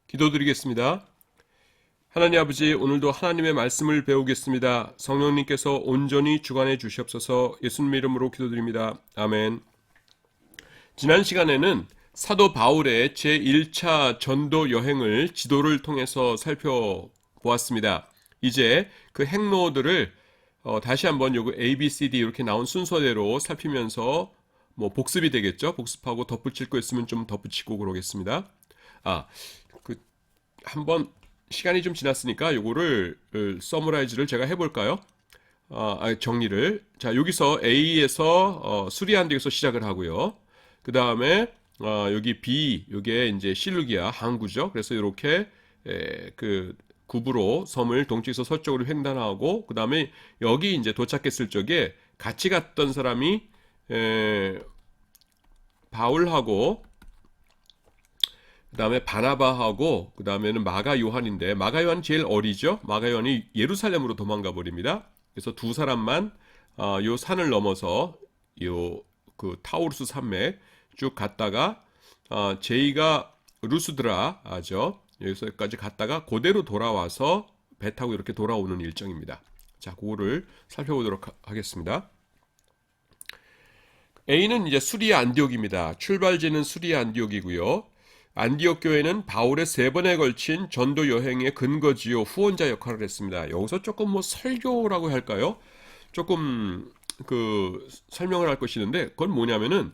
기도드리겠습니다. 하나님 아버지, 오늘도 하나님의 말씀을 배우겠습니다. 성령님께서 온전히 주관해 주시옵소서. 예수님 이름으로 기도드립니다. 아멘. 지난 시간에는 사도 바울의 제1차 전도 여행을 지도를 통해서 살펴보았습니다. 이제 그 행로들을 다시 한번 요거 A, B, C, D 이렇게 나온 순서대로 살피면서 복습이 되겠죠. 복습하고 덧붙일 거 있으면 좀 덧붙이고 그러겠습니다. 한번 시간이 좀 지났으니까 요거를 서머라이즈를 제가 해볼까요? 정리를. 자, 여기서 A에서 수리안되에서 시작을 하고요. 그 다음에 여기 B, 요게 이제 실루기아 항구죠. 그래서 이렇게 그 구부로 섬을 동쪽에서 서쪽으로 횡단하고, 그 다음에 여기 이제 도착했을 적에 같이 갔던 사람이 바울하고, 그 다음에 바나바하고, 그 다음에는 마가 요한인데, 마가 요한 제일 어리죠. 마가 요한이 예루살렘으로 도망가 버립니다. 그래서 두 사람만 요 산을 넘어서 요 그 타우루스 산맥 쭉 갔다가 제이가 루스드라죠. 여기서까지 갔다가 그대로 돌아와서 배 타고 이렇게 돌아오는 일정입니다. 자, 그거를 살펴보도록 하겠습니다. A는 이제 수리아 안디옥입니다. 출발지는 수리아 안디옥이고요. 안디옥 교회는 바울의 3번에 걸친 전도 여행의 근거지요, 후원자 역할을 했습니다. 여기서 조금 설교라고 할까요? 조금 설명을 할 것이 있는데, 그건 뭐냐면은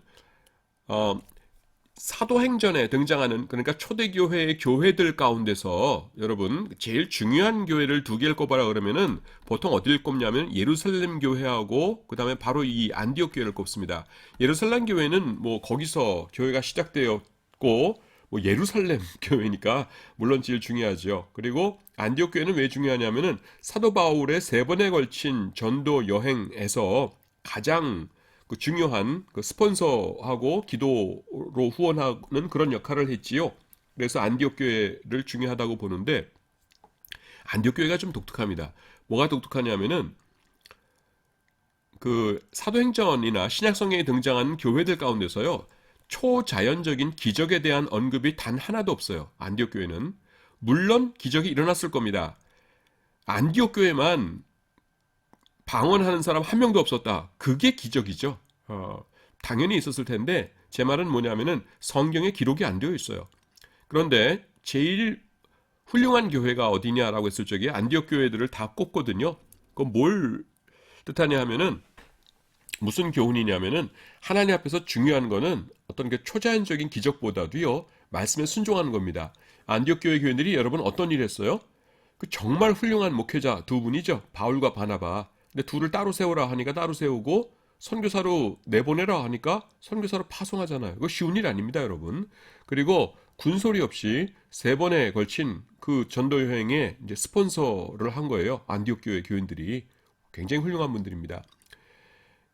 사도행전에 등장하는, 그러니까 초대교회의 교회들 가운데서 여러분 제일 중요한 교회를 두 개를 꼽아라 그러면은 보통 어디를 꼽냐면 예루살렘 교회하고 그 다음에 바로 이 안디옥 교회를 꼽습니다. 예루살렘 교회는 거기서 교회가 시작되었고 예루살렘 교회니까 물론 제일 중요하죠. 그리고 안디옥 교회는 왜 중요하냐면은 사도 바울의 3번에 걸친 전도 여행에서 가장 중요한 스폰서하고 기도로 후원하는 그런 역할을 했지요. 그래서 안디옥 교회를 중요하다고 보는데, 안디옥 교회가 좀 독특합니다. 뭐가 독특하냐면은 사도행전이나 신약성경에 등장하는 교회들 가운데서요, 초자연적인 기적에 대한 언급이 단 하나도 없어요. 안디옥 교회는. 물론 기적이 일어났을 겁니다. 안디옥 교회만 방언하는 사람 한 명도 없었다. 그게 기적이죠. 당연히 있었을 텐데, 제 말은 뭐냐면은 성경에 기록이 안 되어 있어요. 그런데 제일 훌륭한 교회가 어디냐라고 했을 적에 안디옥 교회들을 다 꼽거든요. 그건 뭘 뜻하냐 하면은, 무슨 교훈이냐면은, 하나님 앞에서 중요한 거는 어떤 초자연적인 기적보다도요, 말씀에 순종하는 겁니다. 안디옥 교회 교인들이 여러분 어떤 일 했어요? 정말 훌륭한 목회자 두 분이죠. 바울과 바나바. 근데 둘을 따로 세우라 하니까 따로 세우고, 선교사로 내보내라 하니까 선교사로 파송하잖아요. 이거 쉬운 일 아닙니다, 여러분. 그리고 군소리 없이 3번에 걸친 그 전도 여행에 이제 스폰서를 한 거예요. 안디옥 교회 교인들이. 굉장히 훌륭한 분들입니다.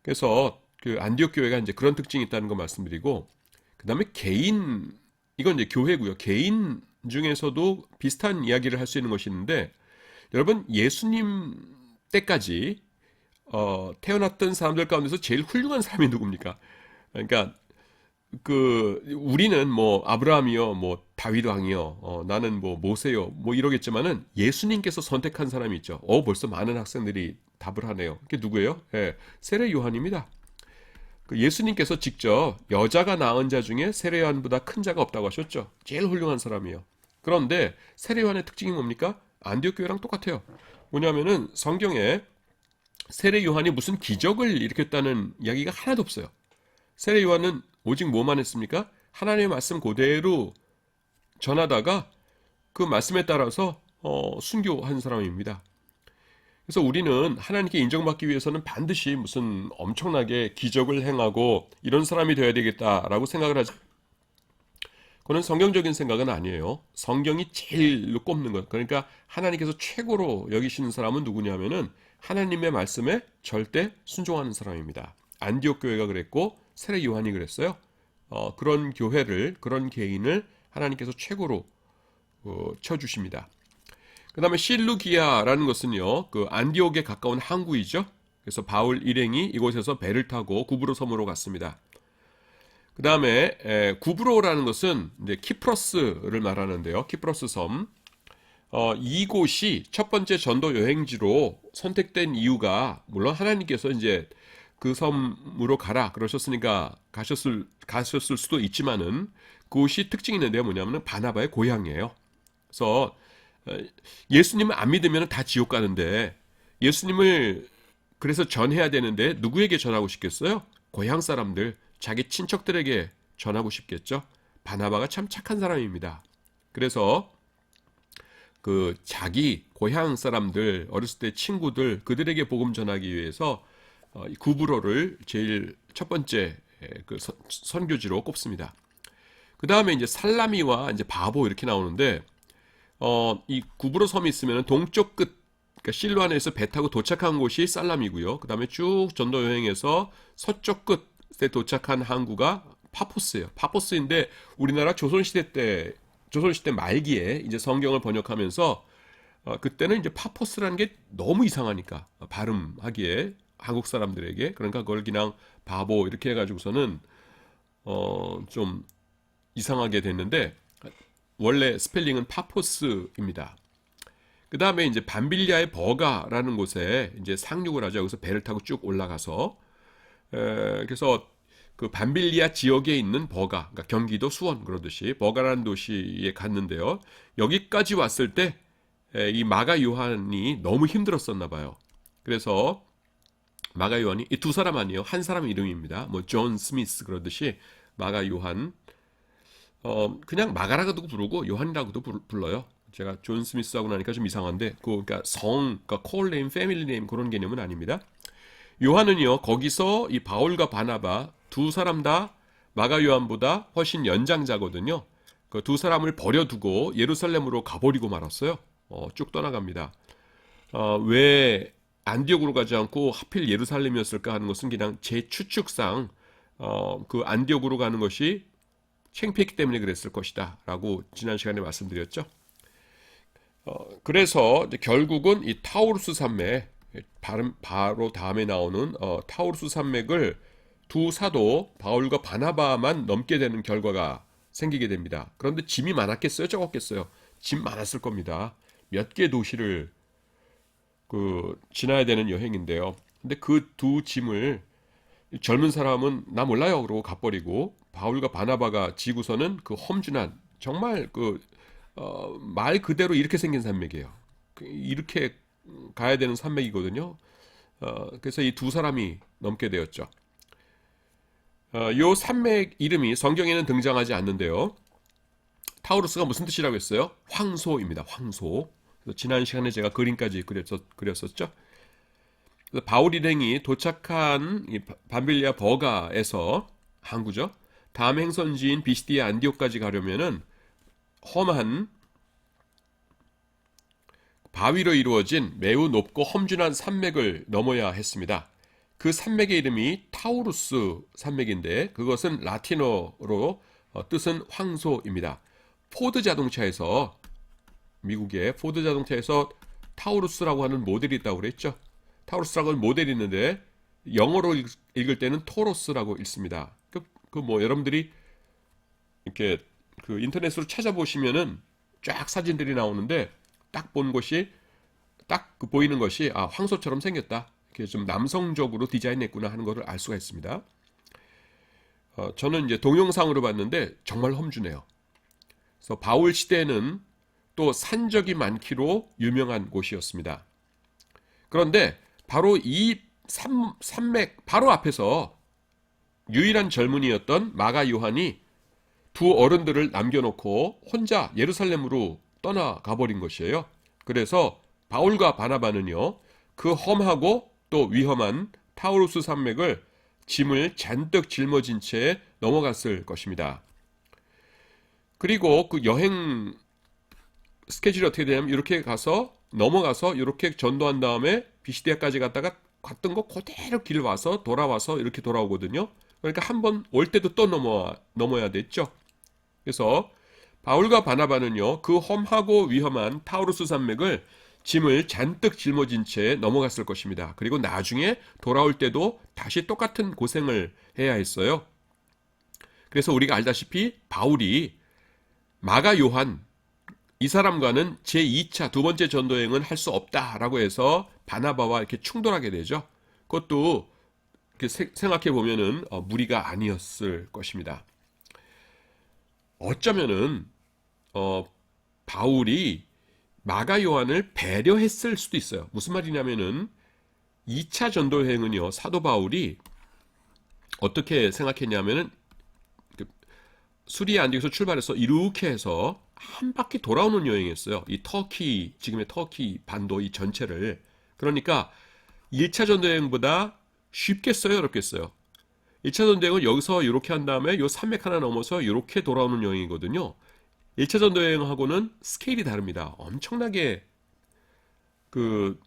그래서 안디옥 교회가 이제 그런 특징이 있다는 거 말씀드리고, 그 다음에 이건 이제 교회고요. 개인 중에서도 비슷한 이야기를 할 수 있는 것이 있는데, 여러분 예수님 때까지 태어났던 사람들 가운데서 제일 훌륭한 사람이 누굽니까? 그러니까 우리는 아브라함이요, 다윗 왕이요, 나는 모세요, 이러겠지만은 예수님께서 선택한 사람이 있죠. 벌써 많은 학생들이 답을 하네요. 그게 누구예요? 세례 요한입니다. 예수님께서 직접 여자가 낳은 자 중에 세례 요한보다 큰 자가 없다고 하셨죠. 제일 훌륭한 사람이에요. 그런데 세례 요한의 특징이 뭡니까? 안디옥 교회랑 똑같아요. 뭐냐면은 성경에 세례 요한이 무슨 기적을 일으켰다는 이야기가 하나도 없어요. 세례 요한은 오직 뭐만 했습니까? 하나님의 말씀 그대로 전하다가 그 말씀에 따라서 순교한 사람입니다. 그래서 우리는 하나님께 인정받기 위해서는 반드시 무슨 엄청나게 기적을 행하고 이런 사람이 되어야 되겠다라고 생각을 하지. 그건 성경적인 생각은 아니에요. 성경이 제일로 꼽는 것. 그러니까 하나님께서 최고로 여기시는 사람은 누구냐면은 하나님의 말씀에 절대 순종하는 사람입니다. 안디옥 교회가 그랬고 세례 요한이 그랬어요. 그런 교회를, 그런 개인을 하나님께서 최고로 쳐주십니다. 그 다음에 실루기아라는 것은요, 안디옥에 가까운 항구이죠. 그래서 바울 일행이 이곳에서 배를 타고 구브로 섬으로 갔습니다. 그 다음에 구브로라는 것은 이제 키프러스를 말하는데요. 키프러스 섬. 이곳이 첫 번째 전도 여행지로 선택된 이유가 물론 하나님께서 이제 그 섬으로 가라 그러셨으니까 가셨을 수도 있지만은 그곳이 특징이 있는데요. 뭐냐면은 바나바의 고향이에요. 그래서 예수님을 안 믿으면 다 지옥 가는데 예수님을 그래서 전해야 되는데 누구에게 전하고 싶겠어요? 고향 사람들, 자기 친척들에게 전하고 싶겠죠. 바나바가 참 착한 사람입니다. 그래서 그 자기 고향 사람들, 어렸을 때 친구들, 그들에게 복음 전하기 위해서 구브로를 제일 첫 번째 그 선교지로 꼽습니다. 그 다음에 이제 살라미와 이제 바보 이렇게 나오는데, 이 구브로 섬이 있으면 동쪽 끝, 그러니까 실루안에서 배 타고 도착한 곳이 살라미고요. 그 다음에 쭉 전도 여행에서 서쪽 끝에 도착한 항구가 파포스예요. 파포스인데 우리나라 조선시대 말기에 이제 성경을 번역하면서 그때는 이제 파포스라는 게 너무 이상하니까 발음하기에 한국 사람들에게 그러니까 그걸 그냥 바보 이렇게 해가지고서는 좀 이상하게 됐는데 원래 스펠링은 파포스입니다. 그 다음에 이제 밤빌리아의 버가라는 곳에 이제 상륙을 하죠. 여기서 배를 타고 쭉 올라가서 그래서 그 밤빌리아 지역에 있는 버가, 그러니까 경기도 수원 그러듯이 버가라는 도시에 갔는데요. 여기까지 왔을 때 이 마가 요한이 너무 힘들었었나 봐요. 그래서 마가 요한이 이 두 사람 아니에요. 한 사람 이름입니다. 뭐 존 스미스 그러듯이 마가 요한 그냥 마가라고도 부르고 요한이라고도 불러요. 제가 존 스미스하고 나니까 좀 이상한데 그러니까 그러니까 콜네임, 패밀리네임 그런 개념은 아닙니다. 요한은요 거기서 이 바울과 바나바 두 사람 다 마가 요한보다 훨씬 연장자거든요. 그 두 사람을 버려두고 예루살렘으로 가버리고 말았어요. 쭉 떠나갑니다. 왜 안디옥으로 가지 않고 하필 예루살렘이었을까 하는 것은 그냥 제 추측상 그 안디옥으로 가는 것이 창피했기 때문에 그랬을 것이다 라고 지난 시간에 말씀드렸죠. 그래서 결국은 이 타우루스 산맥 바로 다음에 나오는 타우루스 산맥을 두 사도 바울과 바나바만 넘게 되는 결과가 생기게 됩니다. 그런데 짐이 많았겠어요? 적었겠어요? 짐 많았을 겁니다. 몇 개 도시를 지나야 되는 여행인데요. 근데 그 두 짐을 젊은 사람은 나 몰라요 그러고 가버리고 바울과 바나바가 지고서는 그 험준한 정말 말 그대로 이렇게 생긴 산맥이에요. 이렇게 가야 되는 산맥이거든요. 그래서 이 두 사람이 넘게 되었죠. 요 산맥 이름이 성경에는 등장하지 않는데요. 타우루스가 무슨 뜻이라고 했어요? 황소입니다. 황소. 그래서 지난 시간에 제가 그림까지 그렸었죠. 그래서 바울 일행이 도착한 이 밤빌리아 버가에서 항구죠. 다음 행선지인 비시디아 안디옥까지 가려면은 험한 바위로 이루어진 매우 높고 험준한 산맥을 넘어야 했습니다. 그 산맥의 이름이 타우루스 산맥인데 그것은 라틴어로 뜻은 황소입니다. 포드 자동차에서 미국의 포드 자동차에서 타우루스라고 하는 모델이 있다고 그랬죠. 타우루스라고 하는 모델이 있는데 영어로 읽을 때는 토로스라고 읽습니다. 뭐 여러분들이 이렇게 그 인터넷으로 찾아보시면은 쫙 사진들이 나오는데 딱 본 것이 딱 보이는 것이 황소처럼 생겼다. 이렇게 좀 남성적으로 디자인했구나 하는 것을 알 수가 있습니다. 저는 이제 동영상으로 봤는데 정말 험준해요. 그래서 바울 시대에는 또 산적이 많기로 유명한 곳이었습니다. 그런데 바로 이 산맥 바로 앞에서 유일한 젊은이였던 마가 요한이 두 어른들을 남겨놓고 혼자 예루살렘으로 떠나가 버린 것이에요. 그래서 바울과 바나바는요, 그 험하고 또 위험한 타우루스 산맥을 짐을 잔뜩 짊어진 채 넘어갔을 것입니다. 그리고 그 여행 스케줄이 어떻게 되냐면 이렇게 가서 넘어가서 이렇게 전도한 다음에 비시디아까지 갔다가 갔던 거 그대로 길 와서 돌아와서 이렇게 돌아오거든요. 그러니까 한 번 올 때도 또 넘어야 됐죠. 그래서 바울과 바나바는요, 그 험하고 위험한 타우루스 산맥을 짐을 잔뜩 짊어진 채 넘어갔을 것입니다. 그리고 나중에 돌아올 때도 다시 똑같은 고생을 해야 했어요. 그래서 우리가 알다시피 바울이 마가 요한 이 사람과는 제2차 두 번째 전도 여행은 할 수 없다라고 해서 바나바와 이렇게 충돌하게 되죠. 그것도 생각해 보면은 무리가 아니었을 것입니다. 어쩌면은 바울이 마가 요한을 배려했을 수도 있어요. 무슨 말이냐면은 2차 전도 여행은요, 사도 바울이 어떻게 생각했냐면은 수리아 안디옥에서 출발해서 이렇게 해서 한 바퀴 돌아오는 여행이었어요. 이 터키, 지금의 터키 반도 이 전체를. 그러니까 1차 전도 여행보다 쉽겠어요, 어렵겠어요? 1차 전도 여행은 여기서 이렇게 한 다음에 요 산맥 하나 넘어서 이렇게 돌아오는 여행이거든요. 1차 전도 여행하고는 스케일이 다릅니다. 엄청나게 그,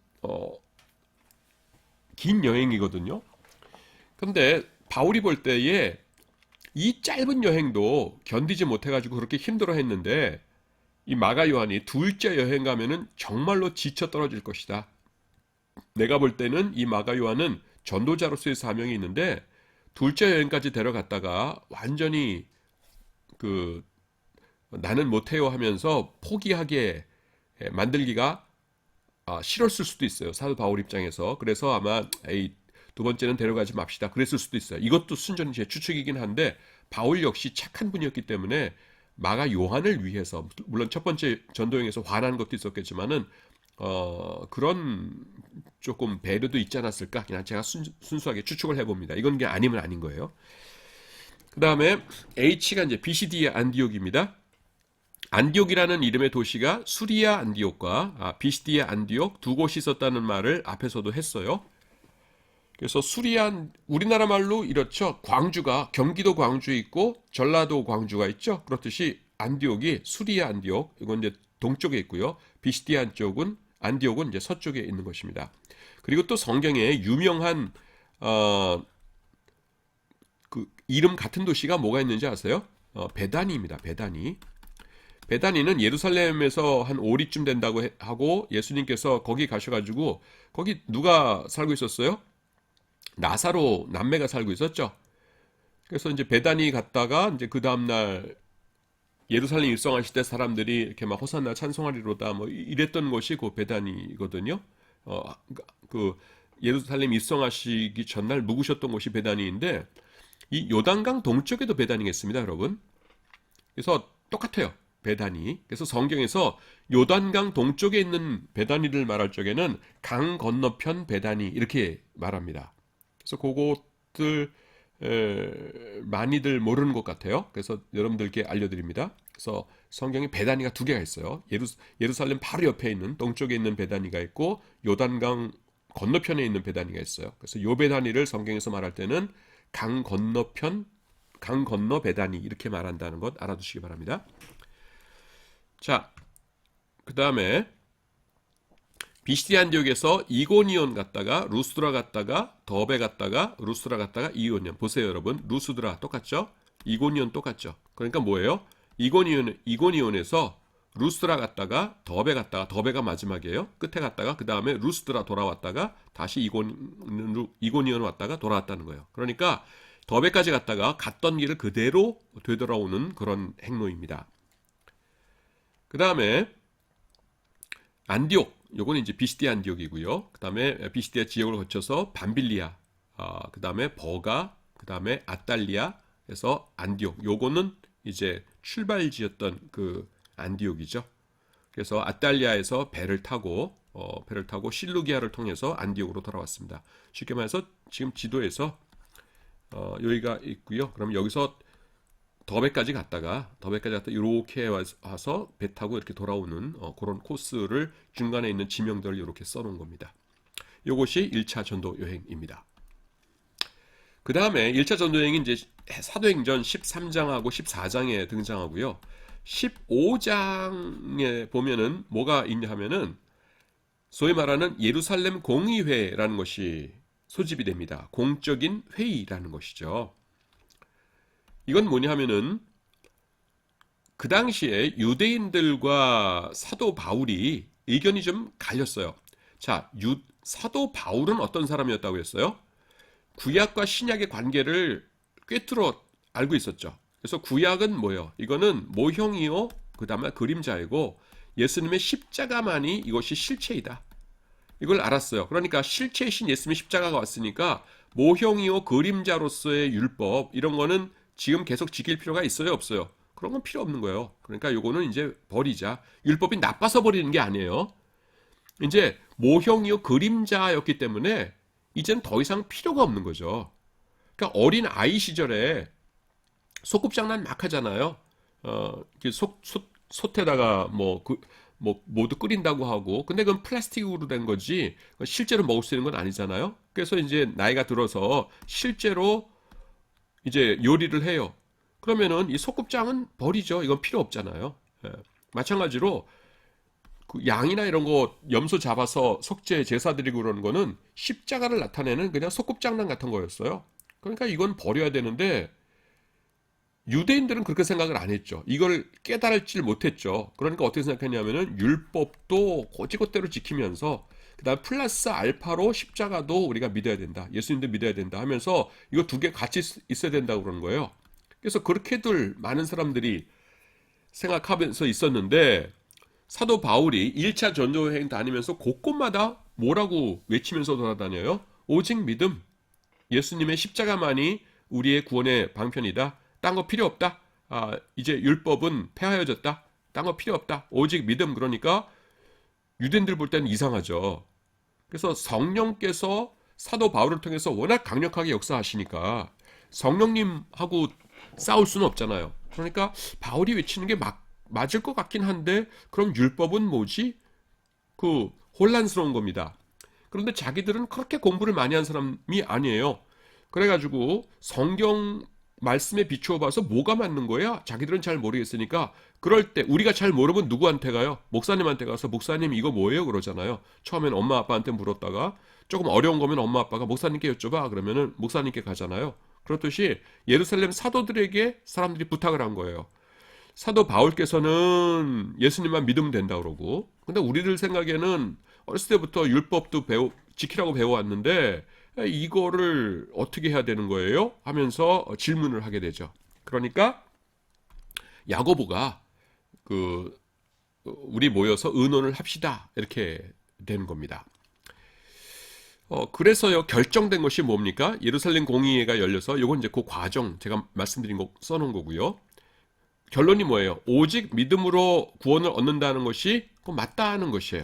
긴 여행이거든요. 근데 바울이 볼 때에 이 짧은 여행도 견디지 못해가지고 그렇게 힘들어 했는데 이 마가 요한이 둘째 여행 가면은 정말로 지쳐 떨어질 것이다. 내가 볼 때는 이 마가 요한은 전도자로서의 사명이 있는데 둘째 여행까지 데려갔다가 완전히 그 나는 못해요 하면서 포기하게 만들기가 싫었을 수도 있어요. 사도 바울 입장에서. 그래서 아마 두 번째는 데려가지 맙시다. 그랬을 수도 있어요. 이것도 순전히 제 추측이긴 한데 바울 역시 착한 분이었기 때문에 마가 요한을 위해서 물론 첫 번째 전도여행에서 화난 것도 있었겠지만은 그런 조금 배려도 있지 않았을까? 그냥 제가 순수하게 추측을 해봅니다. 이건 게 아니면 아닌 거예요. 그 다음에 H가 이제 비시디의 안디옥입니다. 안디옥이라는 이름의 도시가 수리아 안디옥과 비시디의 안디옥 두 곳이 있었다는 말을 앞에서도 했어요. 그래서 수리안 우리나라 말로 이렇죠. 광주가 경기도 광주에 있고 전라도 광주가 있죠. 그렇듯이 안디옥이 수리아 안디옥 이건 이제 동쪽에 있고요. 비시디아 안디옥은 이제 서쪽에 있는 것입니다. 그리고 또 성경에 유명한 그 이름 같은 도시가 뭐가 있는지 아세요? 베다니입니다. 베다니. 베다니는 예루살렘에서 한 5리쯤 된다고 하고 예수님께서 거기 가셔가지고 거기 누가 살고 있었어요? 나사로 남매가 살고 있었죠. 그래서 이제 베다니 갔다가 이제 그 다음날 예루살렘 입성하실 때 사람들이 이렇게 막 호산나 찬송하리로다 뭐 이랬던 곳이 그 베다니거든요. 그 예루살렘 입성하시기 전날 묵으셨던 곳이 베다니인데 이 요단강 동쪽에도 베다니가 있습니다, 여러분. 그래서 똑같아요. 베다니. 그래서 성경에서 요단강 동쪽에 있는 베다니를 말할 적에는 강 건너편 베다니 이렇게 말합니다. 그래서 그것들 많이들 모르는 것 같아요. 그래서 여러분들께 알려드립니다. 그래서 성경에 베다니가 두 개가 있어요. 예루살렘 바로 옆에 있는 동쪽에 있는 베다니가 있고 요단강 건너편에 있는 베다니가 있어요. 그래서 요 베다니를 성경에서 말할 때는 강 건너 베다니 이렇게 말한다는 것 알아두시기 바랍니다. 자, 그 다음에 비시디 안디옥에서 이고니온 갔다가 루스드라 갔다가 더베 갔다가 루스드라 갔다가 이고니온 보세요 여러분. 루스드라 똑같죠? 이고니온 똑같죠? 그러니까 뭐예요? 이고니온에서 루스드라 갔다가 더베 갔다가 더베가 마지막이에요. 끝에 갔다가 그 다음에 루스드라 돌아왔다가 다시 이고니온 왔다가 돌아왔다는 거예요. 그러니까 더베까지 갔다가 갔던 길을 그대로 되돌아오는 그런 행로입니다. 그 다음에 안디옥 요거는 이제 비시디아 안디옥이고요. 그 다음에 비시디아 지역을 거쳐서 밤빌리아, 그 다음에 버가, 그 다음에 아탈리아에서 안디옥. 요거는 이제 출발지였던 그 안디옥이죠. 그래서 아탈리아에서 배를 타고 실루기아를 통해서 안디옥으로 돌아왔습니다. 쉽게 말해서 지금 지도에서 여기가 있고요. 그럼 여기서 더베까지 갔다가 이렇게 와서 배 타고 이렇게 돌아오는 그런 코스를 중간에 있는 지명들을 이렇게 써놓은 겁니다. 이것이 1차 전도 여행입니다. 그 다음에 1차 전도 여행이 이제 사도행전 13장하고 14장에 등장하고요. 15장에 보면은 뭐가 있냐 하면은 소위 말하는 예루살렘 공의회라는 것이 소집이 됩니다. 공적인 회의라는 것이죠. 이건 뭐냐 하면은 그 당시에 유대인들과 사도 바울이 의견이 좀 갈렸어요. 자, 사도 바울은 어떤 사람이었다고 했어요? 구약과 신약의 관계를 꿰뚫어 알고 있었죠. 그래서 구약은 뭐예요? 이거는 모형이요, 그 다음에 그림자이고 예수님의 십자가만이 이것이 실체이다. 이걸 알았어요. 그러니까 실체이신 예수님의 십자가가 왔으니까 모형이요 그림자로서의 율법 이런 거는 지금 계속 지킬 필요가 있어요, 없어요? 그런 건 필요 없는 거예요. 그러니까 요거는 이제 버리자. 율법이 나빠서 버리는 게 아니에요. 이제 모형이요 그림자였기 때문에 이젠 더 이상 필요가 없는 거죠. 그러니까 어린 아이 시절에 소꿉장난 막 하잖아요. 솥에다가 뭐 모두 끓인다고 하고, 근데 그건 플라스틱으로 된 거지 실제로 먹을 수 있는 건 아니잖아요. 그래서 이제 나이가 들어서 실제로 이제 요리를 해요. 그러면은 이 소꿉장은 버리죠. 이건 필요 없잖아요. 예. 마찬가지로 그 양이나 이런 거 염소 잡아서 속죄 제사 드리고 그러는 거는 십자가를 나타내는 그냥 소꿉장난 같은 거였어요. 그러니까 이건 버려야 되는데 유대인들은 그렇게 생각을 안 했죠. 이걸 깨달을지 못했죠. 그러니까 어떻게 생각했냐면은 율법도 고지고대로 지키면서 그다음 플러스 알파로 십자가도 우리가 믿어야 된다. 예수님도 믿어야 된다 하면서 이거 두 개 같이 있어야 된다고 그러는 거예요. 그래서 그렇게들 많은 사람들이 생각하면서 있었는데 사도 바울이 1차 전도 여행 다니면서 곳곳마다 뭐라고 외치면서 돌아다녀요? 오직 믿음. 예수님의 십자가만이 우리의 구원의 방편이다. 딴 거 필요 없다. 이제 율법은 폐하여졌다. 딴 거 필요 없다. 오직 믿음. 그러니까 유대인들 볼 때는 이상하죠. 그래서 성령께서 사도 바울을 통해서 워낙 강력하게 역사하시니까 성령님하고 싸울 수는 없잖아요. 그러니까 바울이 외치는 게 맞을 것 같긴 한데 그럼 율법은 뭐지? 그 혼란스러운 겁니다. 그런데 자기들은 그렇게 공부를 많이 한 사람이 아니에요. 그래가지고 성경 말씀에 비추어 봐서 뭐가 맞는 거야? 자기들은 잘 모르겠으니까 그럴 때 우리가 잘 모르면 누구한테 가요? 목사님한테 가서 목사님 이거 뭐예요? 그러잖아요. 처음엔 엄마 아빠한테 물었다가 조금 어려운 거면 엄마 아빠가 목사님께 여쭤봐 그러면은 목사님께 가잖아요. 그렇듯이 예루살렘 사도들에게 사람들이 부탁을 한 거예요. 사도 바울께서는 예수님만 믿으면 된다 그러고 근데 우리들 생각에는 어렸을 때부터 율법도 지키라고 배워왔는데 이거를 어떻게 해야 되는 거예요? 하면서 질문을 하게 되죠. 그러니까 야고보가 우리 모여서 의논을 합시다 이렇게 되는 겁니다. 그래서요 결정된 것이 뭡니까? 예루살렘 공의회가 열려서 이건 이제 그 과정 제가 말씀드린 거 써놓은 거고요. 결론이 뭐예요? 오직 믿음으로 구원을 얻는다는 것이 맞다는 것이에요.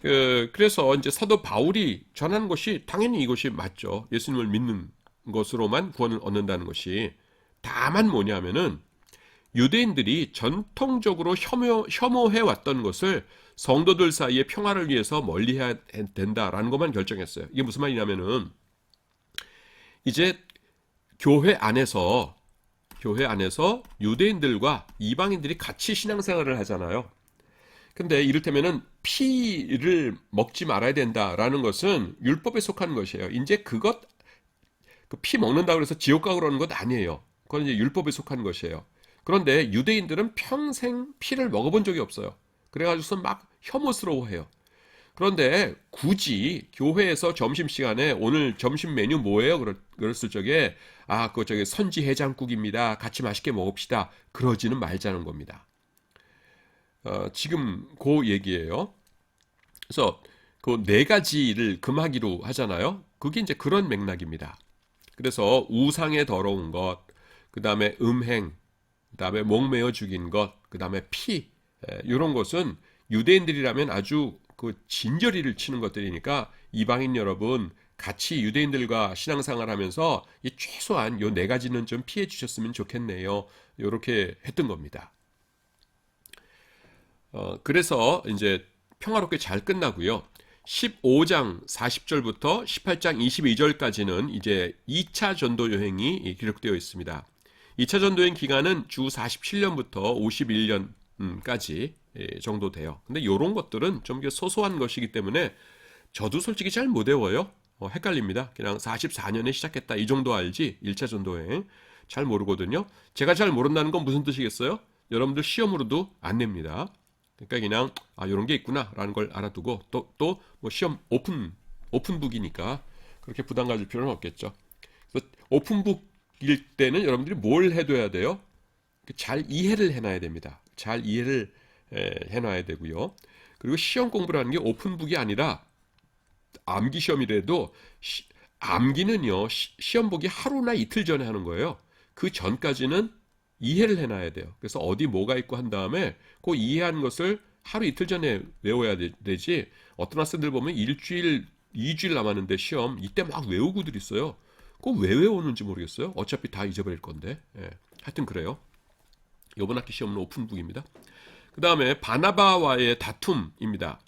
그래서 이제 사도 바울이 전하는 것이 당연히 이것이 맞죠. 예수님을 믿는 것으로만 구원을 얻는다는 것이. 다만 뭐냐면은 유대인들이 전통적으로 혐오해 왔던 것을 성도들 사이의 평화를 위해서 멀리해야 된다라는 것만 결정했어요. 이게 무슨 말이냐면은 이제 교회 안에서 유대인들과 이방인들이 같이 신앙생활을 하잖아요. 근데 이를테면은 피를 먹지 말아야 된다라는 것은 율법에 속한 것이에요. 이제 그 피 먹는다고 해서 지옥 가고 그러는 것 아니에요. 그건 이제 율법에 속한 것이에요. 그런데 유대인들은 평생 피를 먹어본 적이 없어요. 그래가지고서 막 혐오스러워해요. 그런데 굳이 교회에서 점심시간에 오늘 점심 메뉴 뭐예요? 그랬을 적에 그거 저기 선지 해장국입니다. 같이 맛있게 먹읍시다. 그러지는 말자는 겁니다. 지금 그 얘기예요. 그래서 그 네 가지를 금하기로 하잖아요. 그게 이제 그런 맥락입니다. 그래서 우상의 더러운 것, 그 다음에 음행, 그 다음에 목매어 죽인 것, 그 다음에 피, 이런 것은 유대인들이라면 아주 그 진저리를 치는 것들이니까 이방인 여러분 같이 유대인들과 신앙생활하면서 이 최소한 요 네 가지는 좀 피해 주셨으면 좋겠네요. 이렇게 했던 겁니다. 그래서 이제 평화롭게 잘 끝나고요. 15장 40절부터 18장 22절까지는 이제 2차 전도 여행이 기록되어 있습니다. 2차 전도 여행 기간은 주 47년부터 51년까지 정도 돼요. 근데 이런 것들은 좀 소소한 것이기 때문에 저도 솔직히 잘 못 외워요. 헷갈립니다. 그냥 44년에 시작했다 이 정도 알지 1차 전도 여행 잘 모르거든요. 제가 잘 모른다는 건 무슨 뜻이겠어요? 여러분들 시험으로도 안 냅니다. 그러니까 그냥 이런 게 있구나라는 걸 알아두고 또 뭐 시험 오픈북이니까 그렇게 부담 가질 필요는 없겠죠. 그래서 오픈북 때는 여러분들이 뭘 해둬야 돼요? 잘 이해를 해놔야 됩니다. 잘 이해를 해놔야 되고요. 그리고 시험 공부라는 게 오픈북이 아니라 암기 시험이라도 암기는요, 시험 보기 하루나 이틀 전에 하는 거예요. 그 전까지는 이해를 해놔야 돼요. 그래서 어디 뭐가 있고 한 다음에 그 이해한 것을 하루 이틀 전에 외워야 되지. 어떤 학생들 보면 일주일, 2주일 남았는데 시험 이때 막 외우고들 있어요. 그거 왜 외우는지 모르겠어요. 어차피 다 잊어버릴 건데. 하여튼 그래요. 이번 학기 시험은 오픈북입니다. 그 다음에 바나바와의 다툼입니다.